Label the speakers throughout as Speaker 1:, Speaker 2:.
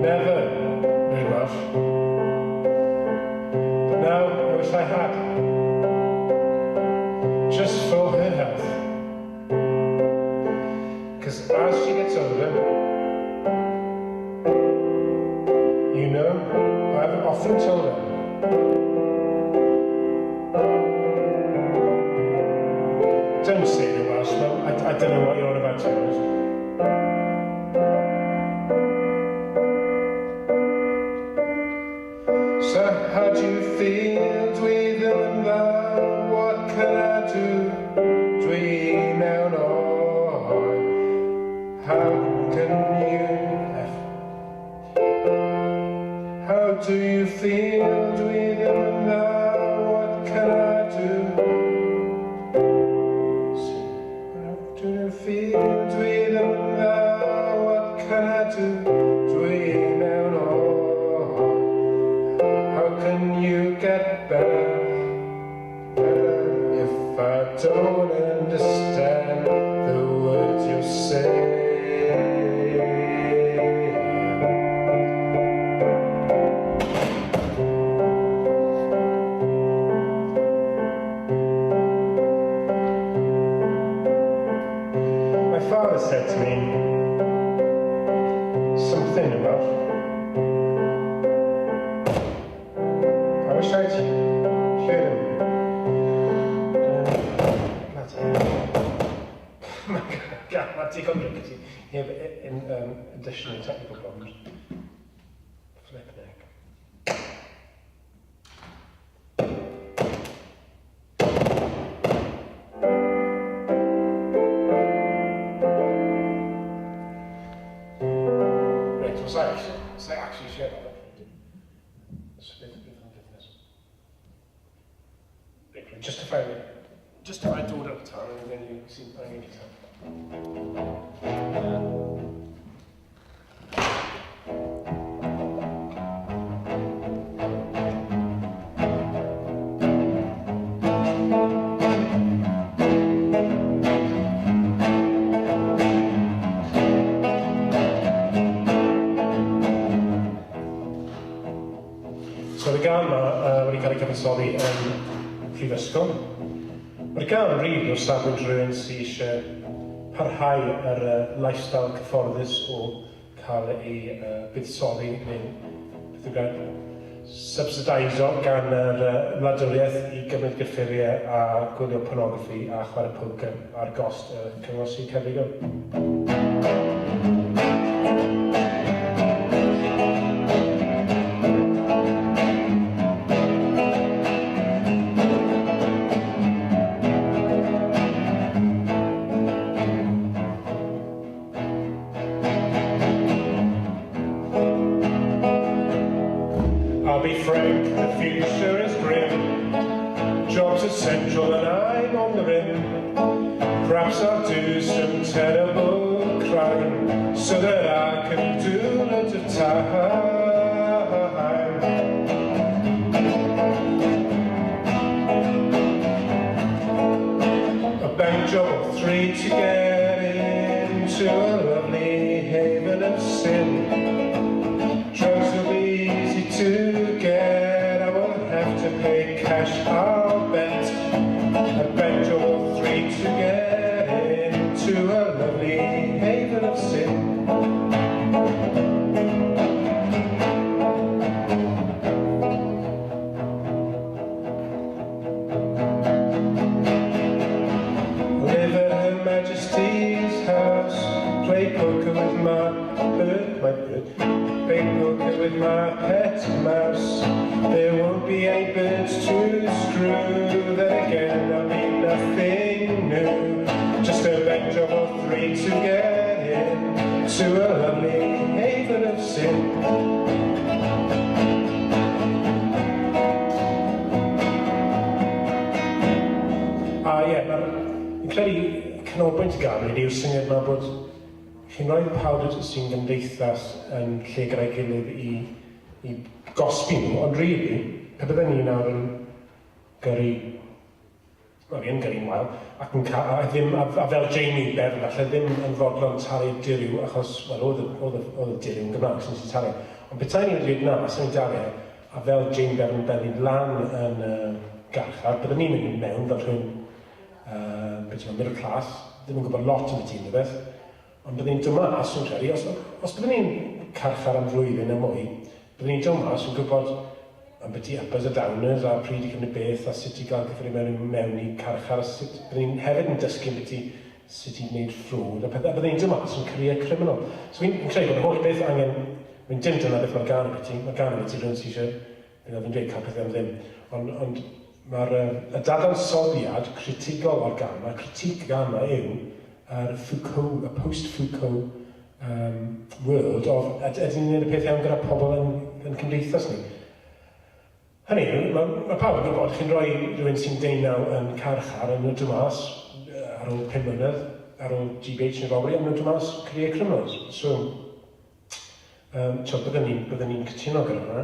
Speaker 1: Never knew Welsh. But now I wish I had. Just for her health. Because as she gets older, you know, I've often told her, don't say the Welsh, no, I don't know what you're on about, to be honest. So how do you feel, dwi ddim yn dda, what can I do, dwi mewn oed, how can you, how do you feel, dwi ddim yn dda, what can I do, how do you feel, dwi ddim yn dda, what can I do, dwi mewn oed, how can you get better, better if I don't understand the words you say? My father said to me something about, I wish I'd heard him. God, that's a complicated. You have additional technical problems. Flip neck. Right, was I actually share that? Justify do it at the time and then you see playing any time. So the gan yma wedi cael ei cyfansoddi yn Mhrifysgol. Mae'r gan rili o safbwynt rhywun sydd eisiau parhau yr lifestyle cyfforddus o cael ei buddsoddi neu beth yw gael subsidisio gan yr wladwriaeth i gymryd gyffuriau a gwylio pornograffi a chwarae poker ar gost y cyngor sy'n Cyfrigol. I'll be frank, the future is grim. Jobs are central and I'm on the rim. Perhaps I'll do some terrible crime so that I can do loads of time. A bank job or 3 to get into a lovely haven of sin. Drugs will be easy to get, I won't have to pay cash, I'll bet. A bank job or 3 to get into a lovely haven of sin. Live at Her Majesty's house, play poker with my bird. Play poker with my pet mouse. There won't be any birds to screw. Then again, there'll be nothing new. Just a bank job or 3 to get in to a lovely haven of sin. Fi'n credu canolbwynt y gan yw syniad yma bod chi'n rhoi pawb sy'n gymdeithas yn lle gyda'i gilydd i gosbi nhw, ond rili, pe bydden ni nawr yn gyrru Wel, fi'n gyrru'n wael, ac a fel Jamie Bevan, allai ddim yn fodlon talu diriw, achos, wel, oedd y diriw yn Gymraeg sy'n sy'n talu. Ond beth ni'n dweud na, sy'n ni'n dalu, a fel Jamie Bevan beddi'n lan yn garchar, byddwn ni'n mynd mewn fel rhywun, beth yw'n middle class, ddim yn gwybod lot am y tîm o beth, ond byddwn ni'n dod mas yn credu, os byddwn ni'n carchar am flwyddyn y mwy, byddwn ni'n dod mas yn gwybod am beth i uppers a downers a pryd i cymryd beth a sut i gael cyffredin mewn i carchar a sut byddwn ni'n hefyd yn dysgu beth i sut i wneud ffrwd a pethau byddwn ni'n dod mas yn career criminal. So fi'n credu bod y holl beth angen, fi'n dim dyna beth mae'r gan o beth i, mae'r gan o beth i rhywun sy'n eisiau, fi'n dweud cael pethau am ddim, ond mae'r dadansoddiad creadigol o'r gamma, critic gamma yw Foucault, y post-Foucault world of ydyn ni'n gwneud y peth iawn gyda pobl yn cymdeithas ni. Hynny yw, mae pawb yn gwybod, chi'n rhoi rhywun sy'n deunaw yn carchar yn y dymas ar ôl 5 mlynedd, ar ôl GBH yn robbery, yn y dymas career criminals. So, byddwn ni'n cytuno gyda hwnna.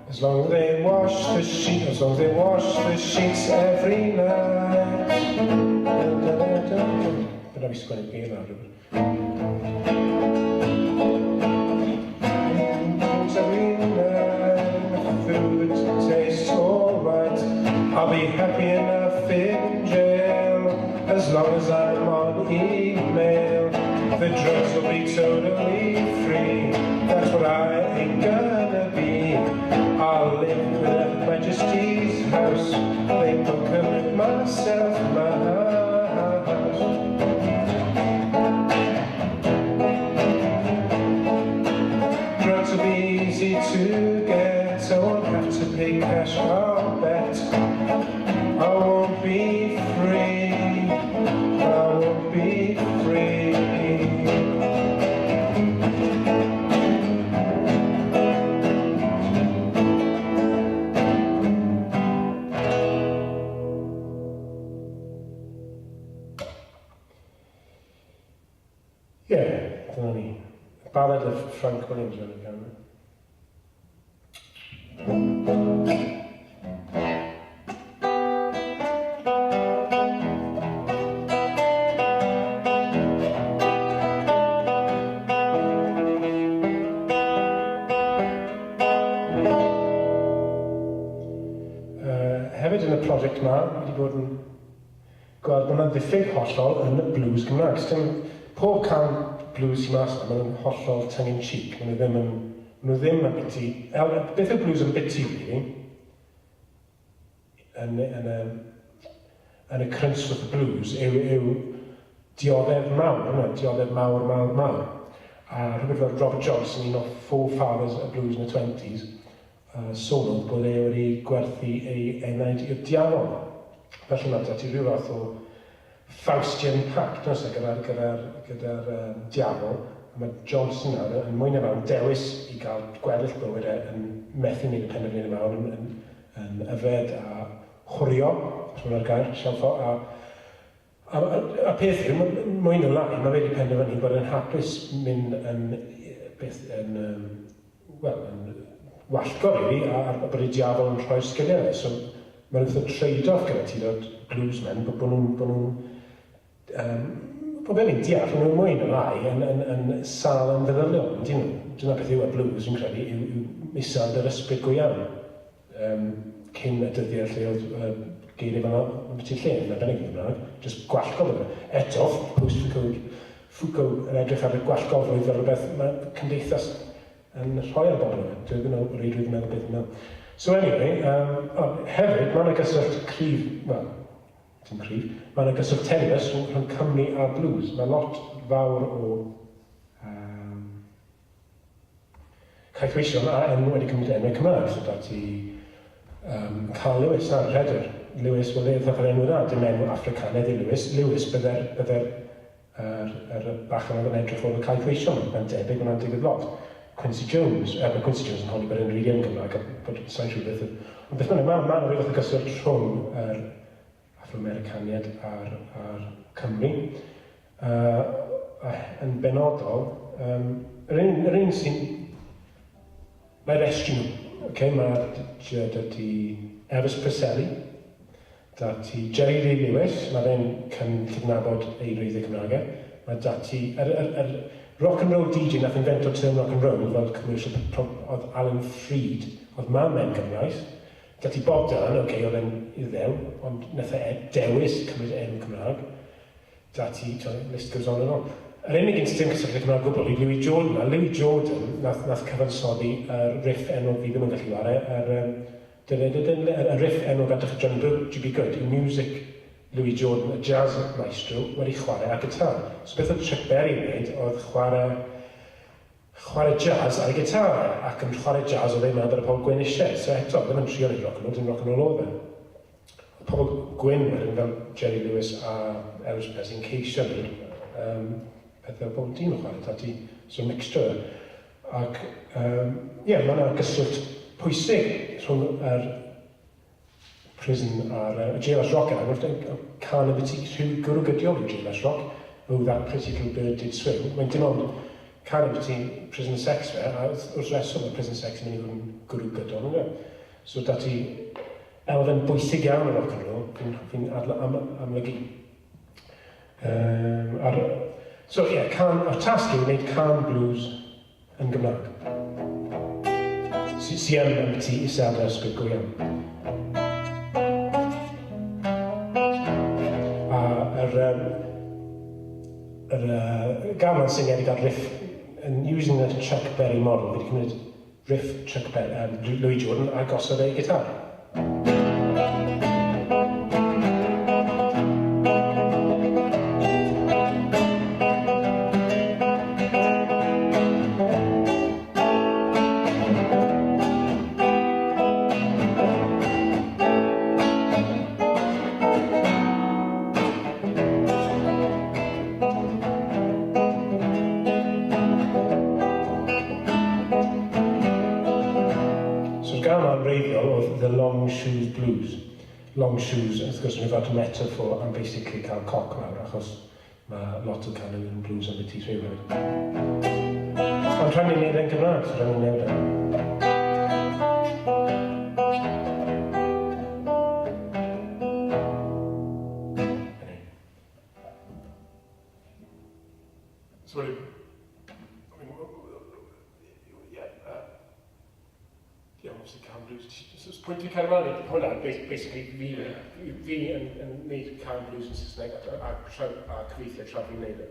Speaker 1: As long as they wash the sheets every night. But I'll be squinting beer now, every night, the food tastes alright. I'll be happy enough in jail as long as I'm on email. The drugs will be totally free. That's what I ain't gonna be. I'll live with Her Majesty's house. They book with myself, my house. Drugs will be easy to get. I won't have to pay cash, I'll bet. I won't be free. I won't be free. Dyna ni. Ballad of Frank Williams yn y gamma. Hefyd yn y prosiect yma, wedi bod yn gweld bod yna ddiffyg hollol yn y blues Gymraeg. Pob can blues sy'n mas yma, maen nhw'n hollol tongue-in-cheek. Maen nhw ddim yn biti. Beth yw blues yn biti, really? Yn y Crynsworth blues yw dioddef mawr, dioddef mawr. A rhywbeth fel Robert Johnson, un o forefathers y blues yn y 20s, sôn bod e wedi gwerthu ei enaid i'r diafol. Felly mae dati rhyw fath o Faustian pact gyda'r diafol. Mae Johnson yn mwy na fawn dewis i gael gweddill bywyd yn methu wneud y penderfyniad yma yn yfed a chwrio, os mae'r gair, sialfo. A peth yw, mwy na lai, mae fe wedi penderfynu bod yn hapus mynd yn wallgo rili, a bod y diafol yn rhoi'r sgiliau. So mae'n rhywbeth o trade-off gyda ti o'r bluesmen, bod nhw'n fel ni'n deall, nhw'n mwy na lai yn sal yn feddyliol. Dyna beth yw y blues, fi'n credu, yw isod yr ysbryd go iawn. Cyn y dyddiau lle oedd geiriau fan o'n beth i'n lle, yn arbennig yn Gymraeg, jyst gwallgof yma. Eto, Foucault yn edrych ar y gwallgofrwydd fel rhywbeth mae cymdeithas yn rhoi ar bobl yma. Dwi'n gwneud reidrwydd yn meddwl beth yma. So anyway, hefyd, mae'n agosach mae'n agosach tenis rhwng Cymru a blues. Mae lot fawr o caethweision a wedi cymryd enwau Cymraeg. So dati Carl Lewis ar Rhedr. Lewis, wel eith o'r enw dda, dim enw Africanaidd i Lewis. Lewis bydde'r bachgen oedd yn edrych o'r caethweision. Mae'n debyg hwnna'n digwydd lot. Quincy Jones. Mae Quincy Jones yn honni bod yn rili yn Gymraeg, bod sa'n siŵr beth. Ond beth bynnag, mae'n rhywbeth o gyswllt rhwng yr Afro-Americaniad a'r Cymru. Yn benodol, yr un sy'n... Mae'r restri nhw. Mae dydy Elvis Presley, dydy Jerry Lee Lewis, mae fe'n cydnabod eirydd y Gymraeg. Mae dydy... rock and roll DJ nath invento term rock and roll fel commercial oedd Alan Freed, oedd mam mewn Gymraes. Dydy Bob Dylan, oedd e'n iddew, ond nath dewis cymryd enw Cymraeg. Dydy, list goes on and on. Yr unig instyn cysylltu Cymraeg gwbl i Louis Jordan. Louis Jordan nath cyfansoddi riff enw fi ddim yn gallu ware, y riff enw gadach John G.B. Good, i music Louis Jordan, y jazz maestro, wedi chwarae ar gitar. So beth oedd Chuck Berry yn gwneud oedd chwarae jazz ar y gitar, ac yn chwarae jazz oedd ei meddwl ar y pobl gwyn eisiau. So eto, ddim yn trio neud rock and roll, dim rock and roll oedd e. Pobl gwyn wedyn fel Jerry Lewis a Elvis Presley yn ceisio neud pethau pobl dyn o chwarae, dati, so mixture. Ac, mae yna gyswllt pwysig rhwng yr prison a'r jailhouse rock yna. Mae'n Carnaby rhyw gwrw gydiol i jailhouse rock. Oh, that pretty little bird did swing. Mae'n dim ond Carnaby prison sex fe, a wrth reswm y prison sex yn mynd i fod yn gwrw gydiol yna. So dati elfen bwysig iawn y rock and roll, fi'n amlygu. So ie, yr tasg yw wneud can blues yn Gymraeg. Sy'n yn byti isel ar ysbryd go iawn. Gaman sy'n edrych ar riff, using the Chuck Berry model, fi wedi cymryd riff Chuck Berry, Louis Jordan, a gosod ei gitar. Long shoes, wrth gwrs, mae'n fawr metaphor am basically cael coc mawr, achos mae lot o canol yn blues am beth i rhyw hefyd. Ond rhaid ni'n neud e'n Gymraeg, so rhaid ni'n neud e'n. Sorry. Obviously can blues. So pwynt i cael fan i hwnna, basically fi yn neud can blues yn Saesneg a cyfeithio tra fi'n neud e.